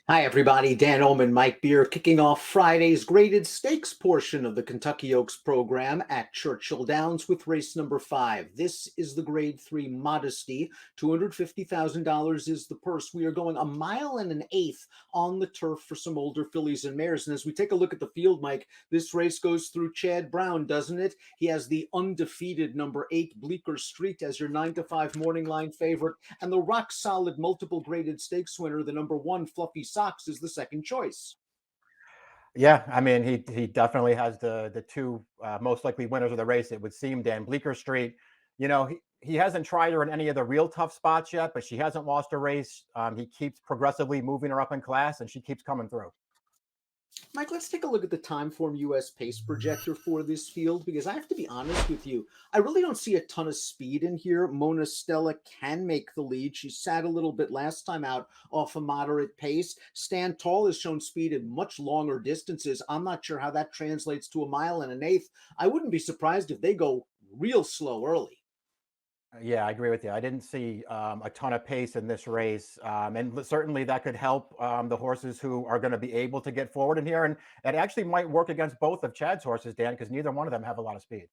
Hi, everybody. Dan Illman, Mike Beer, kicking off Friday's graded stakes portion of the Kentucky Oaks program at Churchill Downs with race number 5. This is the grade 3 Modesty. $250,000 is the purse. We are going a mile and an eighth on the turf for some older fillies and mares. And as we take a look at the field, Mike, this race goes through Chad Brown, doesn't it? He has the undefeated number 8 Bleecker Street as your 9-5 morning line favorite, and the rock solid multiple graded stakes winner, the number 1 Fluffy Socks, is the second choice. Yeah, I mean, he definitely has the two most likely winners of the race, it would seem. Dan Bleecker Street, he hasn't tried her in any of the real tough spots yet, but she hasn't lost a race. He keeps progressively moving her up in class, and she keeps coming through. Mike, let's take a look at the Timeform US pace projector for this field, because I have to be honest with you. I really don't see a ton of speed in here. Mona Stella can make the lead. She sat a little bit last time out off a moderate pace. Stand Tall has shown speed at much longer distances. I'm not sure how that translates to a mile and an eighth. I wouldn't be surprised if they go real slow early. Yeah, I agree with you. I didn't see a ton of pace in this race, and certainly that could help the horses who are going to be able to get forward in here. And it actually might work against both of Chad's horses, Dan, because neither one of them have a lot of speed.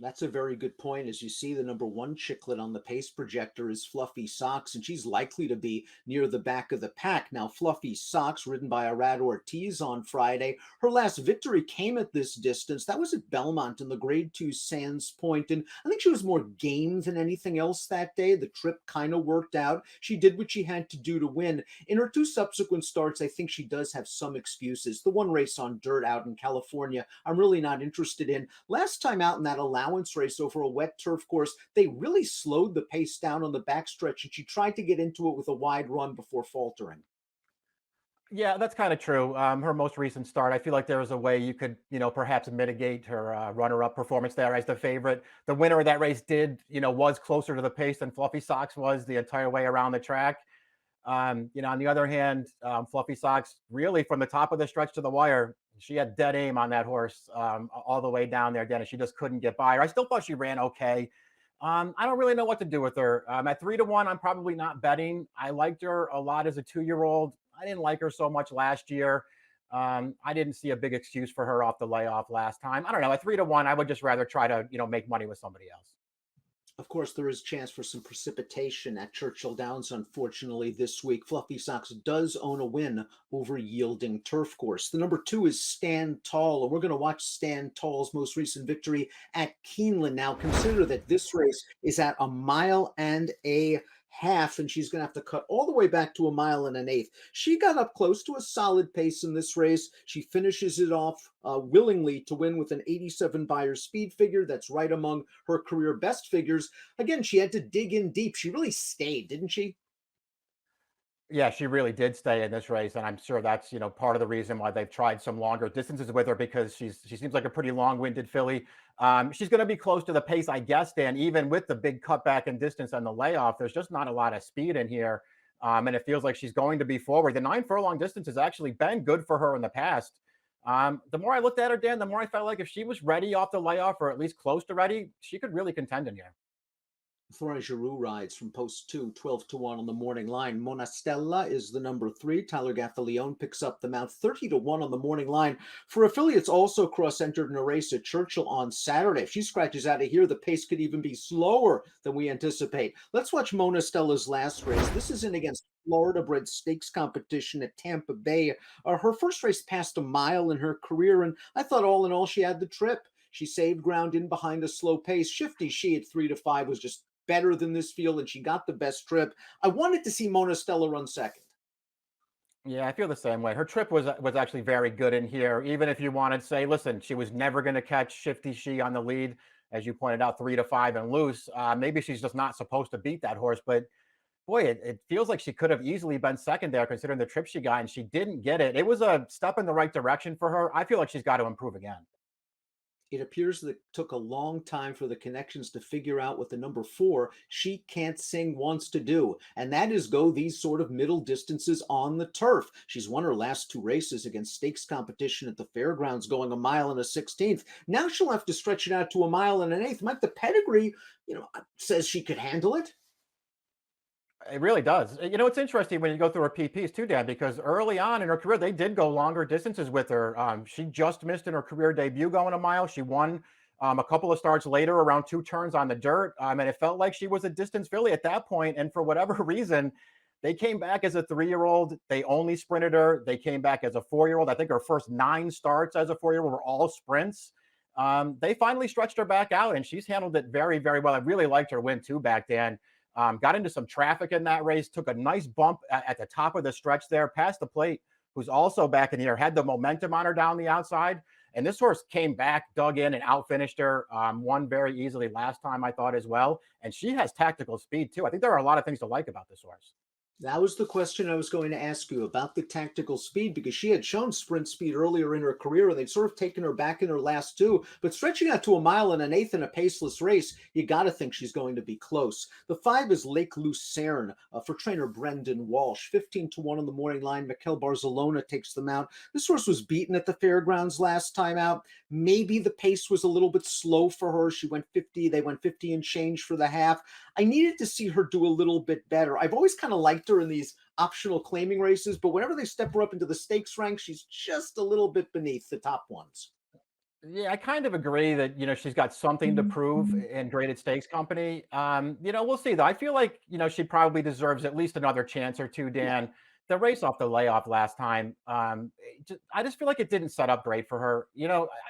That's a very good point. As you see, the number 1 chicklet on the pace projector is Fluffy Socks, and she's likely to be near the back of the pack. Now, Fluffy Socks, ridden by Arad Ortiz on Friday, her last victory came at this distance. That was at Belmont in the Grade 2 Sands Point, and I think she was more game than anything else that day. The trip kind of worked out. She did what she had to do to win. In her 2 subsequent starts, I think she does have some excuses. The one race on dirt out in California, I'm really not interested in. Last time out in that allowance race over a wet turf course, they really slowed the pace down on the backstretch, and she tried to get into it with a wide run before faltering. Yeah, that's kind of true. Her most recent start, I feel like there was a way you could, perhaps mitigate her runner-up performance there as the favorite. The winner of that race was closer to the pace than Fluffy Socks was the entire way around the track. On the other hand, Fluffy Socks, really from the top of the stretch to the wire, she had dead aim on that horse all the way down there, Dennis. She just couldn't get by her. I still thought she ran okay. I don't really know what to do with her. At 3-1, I'm probably not betting. I liked her a lot as a 2-year-old. I didn't like her so much last year. I didn't see a big excuse for her off the layoff last time. I don't know. At 3-1, I would just rather try to, make money with somebody else. Of course, there is chance for some precipitation at Churchill Downs, unfortunately, this week. Fluffy Socks does own a win over Yielding Turf Course. The number 2 is Stand Tall, and we're going to watch Stand Tall's most recent victory at Keeneland. Now, consider that this race is at a mile and a half, and she's going to have to cut all the way back to a mile and an eighth. She got up close to a solid pace in this race. She finishes it off willingly to win with an 87 buyer speed figure. That's right among her career best figures. Again, she had to dig in deep. She really stayed, didn't she? Yeah, she really did stay in this race, and I'm sure that's part of the reason why they've tried some longer distances with her, because she seems like a pretty long-winded filly. She's going to be close to the pace, I guess, Dan. Even with the big cutback in distance on the layoff, there's just not a lot of speed in here, and it feels like she's going to be forward. The 9 furlong distance has actually been good for her in the past. The more I looked at her, Dan, the more I felt like if she was ready off the layoff, or at least close to ready, she could really contend in here. Flora Giroux rides from post 2, 12-1 on the morning line. Mona Stella is the number 3. Tyler Gaffalione picks up the mount 30-1 on the morning line. For affiliates also cross-entered in a race at Churchill on Saturday. If she scratches out of here, the pace could even be slower than we anticipate. Let's watch Mona Stella's last race. This is in against Florida-bred stakes competition at Tampa Bay. Her first race passed a mile in her career, and I thought all in all she had the trip. She saved ground in behind a slow pace. Shifty She at 3-5 was just better than this field, and she got the best trip. I wanted to see Mona Stella run second. Yeah, I feel the same way. Her trip was actually very good in here. Even if you wanted to say, listen, she was never going to catch Shifty She on the lead, as you pointed out, 3-5 and loose. Maybe she's just not supposed to beat that horse. But boy, it feels like she could have easily been second there, considering the trip she got, and she didn't get it. It was a step in the right direction for her. I feel like she's got to improve again. It appears that it took a long time for the connections to figure out what the number 4 She Can't Sing wants to do, and that is go these sort of middle distances on the turf. She's won her last 2 races against stakes competition at the fairgrounds, going a mile and a 16th. Now she'll have to stretch it out to a mile and an eighth. Mike, the pedigree, says she could handle it. It really does. It's interesting when you go through her PPs too, Dan, because early on in her career, they did go longer distances with her. She just missed in her career debut going a mile. She won a couple of starts later, around 2 turns on the dirt. And it felt like she was a distance filly at that point. And for whatever reason, they came back as a 3-year-old. They only sprinted her. They came back as a 4-year-old. I think her first 9 starts as a 4-year-old were all sprints. They finally stretched her back out, and she's handled it very, very well. I really liked her win too back then. Got into some traffic in that race, took a nice bump at the top of the stretch there, past the plate, who's also back in here, had the momentum on her down the outside. And this horse came back, dug in, and outfinished her. Won very easily last time, I thought, as well. And she has tactical speed, too. I think there are a lot of things to like about this horse. That was the question I was going to ask you about the tactical speed, because she had shown sprint speed earlier in her career and they've sort of taken her back in her last two. But stretching out to a mile and an eighth in a paceless race, you got to think she's going to be close. The 5 is Lake Lucerne for trainer Brendan Walsh. 15-1 on the morning line. Barzalona takes them out. This horse was beaten at the fairgrounds last time out. Maybe the pace was a little bit slow for her. She went 50. They went 50 and change for the half. I needed to see her do a little bit better. I've always kind of liked her in these optional claiming races, but whenever they step her up into the stakes rank, she's just a little bit beneath the top ones. Yeah, I kind of agree that, she's got something to prove in graded stakes company. We'll see though. I feel like, she probably deserves at least another chance or two, Dan. The race off the layoff last time, I just feel like it didn't set up great for her.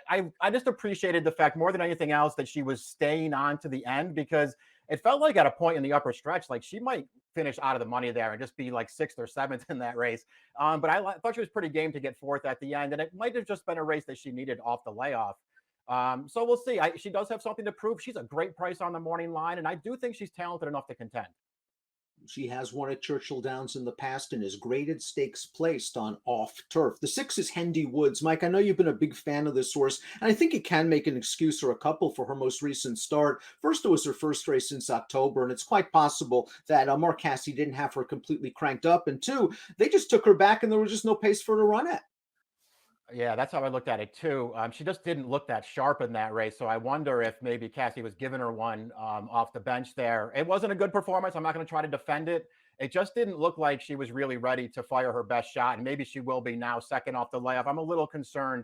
I just appreciated the fact more than anything else that she was staying on to the end, because it felt like at a point in the upper stretch, like she might finish out of the money there and just be like 6th or 7th in that race. But I thought she was pretty game to get 4th at the end, and it might have just been a race that she needed off the layoff. So we'll see. She does have something to prove. She's a great price on the morning line, and I do think she's talented enough to contend. She has won at Churchill Downs in the past and is graded stakes placed on off turf. The 6 is Hendy Woods. Mike, I know you've been a big fan of this horse, and I think it can make an excuse or a couple for her most recent start. First, it was her first race since October, and it's quite possible that Mark Casse didn't have her completely cranked up. And 2, they just took her back, and there was just no pace for her to run at. Yeah, that's how I looked at it too. She just didn't look that sharp in that race. So I wonder if maybe Cassie was giving her one off the bench there. It wasn't a good performance. I'm not going to try to defend it. It just didn't look like she was really ready to fire her best shot. And maybe she will be now, second off the layoff. I'm a little concerned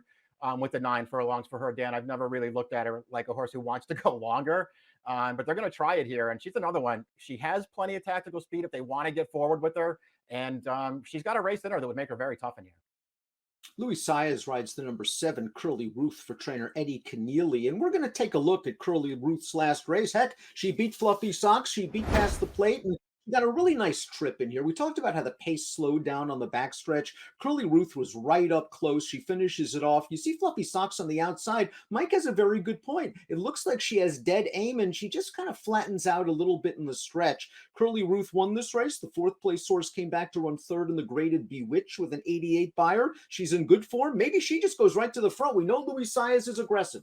with the 9 furlongs for her, Dan. I've never really looked at her like a horse who wants to go longer. But they're going to try it here. And she's another one. She has plenty of tactical speed if they want to get forward with her. And she's got a race in her that would make her very tough in here. Louis Saez rides the number 7, Curly Ruth, for trainer Eddie Keneally. And we're going to take a look at Curly Ruth's last race. Heck, she beat Fluffy Socks. She beat Past the Plate. And got a really nice trip in here. We talked about how the pace slowed down on the backstretch. Curly Ruth was right up close. She finishes it off. You see Fluffy Socks on the outside. Mike has a very good point. It looks like she has dead aim, and she just kind of flattens out a little bit in the stretch. Curly Ruth won this race. The 4th place horse came back to run 3rd in the graded Bewitch with an 88 buyer. She's in good form. Maybe she just goes right to the front. We know Louis Saez is aggressive.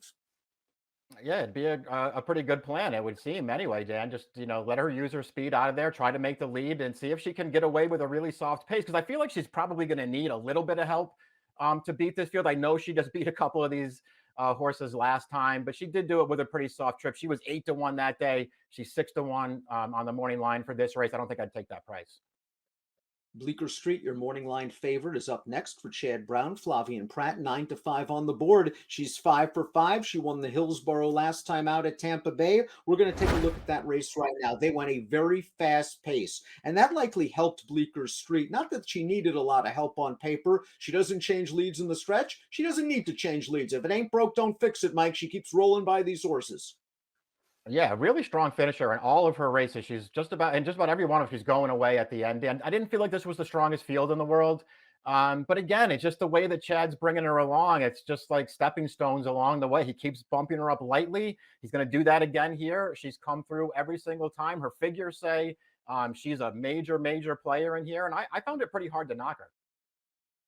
Yeah, it'd be a pretty good plan, it would seem anyway, Dan. Just, let her use her speed out of there, try to make the lead and see if she can get away with a really soft pace. Because I feel like she's probably going to need a little bit of help to beat this field. I know she just beat a couple of these horses last time, but she did do it with a pretty soft trip. She was 8-1 that day. She's 6-1 on the morning line for this race. I don't think I'd take that price. Bleecker Street, your morning line favorite, is up next for Chad Brown. Flavien Prat, 9-5 on the board. She's 5 for 5. She won the Hillsborough last time out at Tampa Bay. We're going to take a look at that race right now. They went a very fast pace, and that likely helped Bleecker Street. Not that she needed a lot of help on paper. She doesn't change leads in the stretch. She doesn't need to change leads. If it ain't broke, don't fix it, Mike. She keeps rolling by these horses. Yeah, really strong finisher in all of her races. She's just about every one of them, she's going away at the end. And I didn't feel like this was the strongest field in the world. But again, it's just the way that Chad's bringing her along. It's just like stepping stones along the way. He keeps bumping her up lightly. He's going to do that again here. She's come through every single time. Her figures say she's a major, major player in here. And I found it pretty hard to knock her.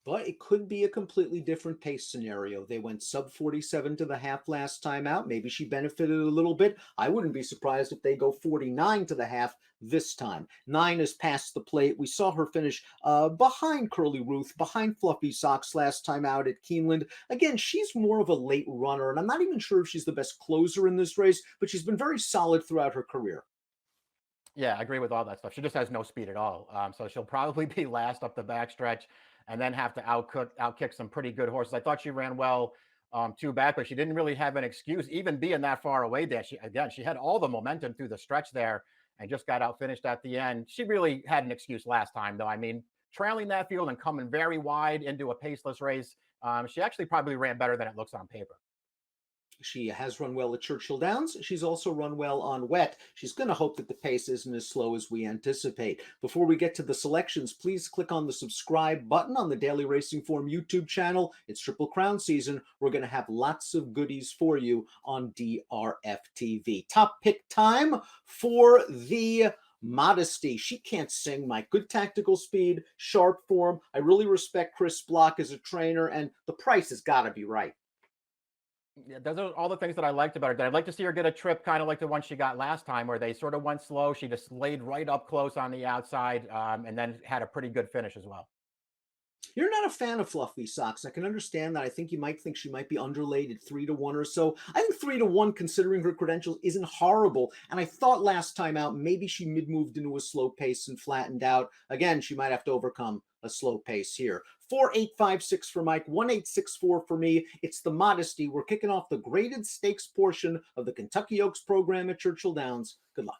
But it could be a completely different pace scenario. They went sub 47 to the half last time out. Maybe she benefited a little bit. I wouldn't be surprised if they go 49 to the half this time. 9 is past the plate. We saw her finish behind Curly Ruth, behind Fluffy Socks last time out at Keeneland. Again, she's more of a late runner, and I'm not even sure if she's the best closer in this race, but she's been very solid throughout her career. Yeah, I agree with all that stuff. She just has no speed at all. So she'll probably be last up the backstretch and then have to outkick some pretty good horses. I thought she ran well two back, but she didn't really have an excuse, even being that far away there. She had all the momentum through the stretch there and just got out finished at the end. She really had an excuse last time, though. I mean, trailing that field and coming very wide into a paceless race, she actually probably ran better than it looks on paper. She has run well at Churchill Downs. She's also run well on wet. She's going to hope that the pace isn't as slow as we anticipate. Before we get to the selections, please click on the subscribe button on the Daily Racing Form YouTube channel. It's Triple Crown season. We're going to have lots of goodies for you on DRFTV. Top pick time for the Modesty. She can't sing, Mike. Good tactical speed, sharp form. I really respect Chris Block as a trainer, and the price has got to be right. Yeah, those are all the things that I liked about her. I'd like to see her get a trip kind of like the one she got last time, where they sort of went slow. She just laid right up close on the outside, and then had a pretty good finish as well. You're not a fan of Fluffy Socks. I can understand that. I think you might think she might be underlaid at 3-1 or so. I think 3-1, considering her credentials, isn't horrible. And I thought last time out, maybe she mid-moved into a slow pace and flattened out. Again, she might have to overcome a slow pace here. 4856 for Mike, 1864 for me. It's the Modesty. We're kicking off the graded stakes portion of the Kentucky Oaks program at Churchill Downs. Good luck.